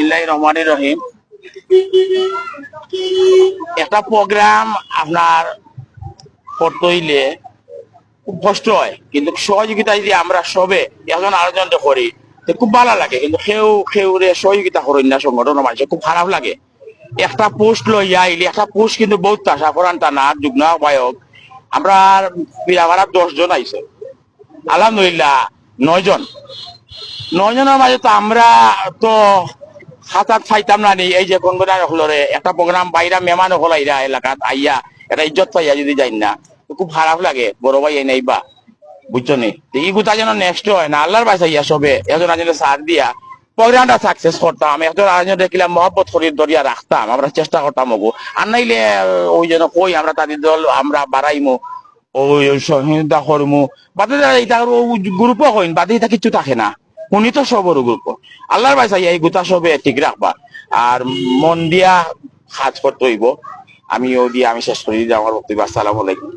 বিসমিল্লাহির রহমানির রহিম। একটা প্রোগ্রাম আপনার করতে হইলে খুব কষ্ট হয়, কিন্তু সহযোগিতা যদি আমরা সবে একজন আরেকজন করি তো খুব ভালো লাগে। কিন্তু কেউ সহযোগিতা করেন না সংগঠনের মানুষ, খুব খারাপ লাগে। একটা পোস্ট লইয়া আইলে একটা পোস্ট কিন্তু বহুত আশা করান তা না যুগ্ম আহ্বায়ক আমরা পিরামারা 10 জন আইছে, আলহামদুলিল্লাহ 9 জনের মাঝে তো আমরা তো হাতাত ফাইতাম না নি। এই যে কোনগুনার হলরে একটা প্রোগ্রাম বাইরা মেহমান হল আইরা এলাকাত আইয়া এটা ইজ্জত পাইয়া যদি যাই না তো খুব খারাপ লাগে। বড় ভাই এই নাইবা বুঝছো নি, এই গুতা যেন নেক্সট হয় না আল্লাহর বাসাইয়া ইয়া সবে একজন আরেকজনের সাথ দিয়া প্রোগ্রামটা সাকসেস করতাম। একজন আরেকজন দেখিলাম মহব্বত করির দরিয়া রাখতাম, আমরা চেষ্টা করতাম ওগো। আর নাইলে ওই যেন কই আমরা তাদের দল আমরা বাড়াইমু ওই সহিংসতা করমু বাদে এটা গ্রুপও হইন বাদে এটা কিছু থাকে না। উনি তো সবর গ্রুপ আল্লাহর বাসাই এই গুতা সবে ঠিক রাখবা আর মন দিয়া কাজ করতে হইব। আমি শেষ করি দিই আমার বক্তব্য। আসসালামু আলাইকুম।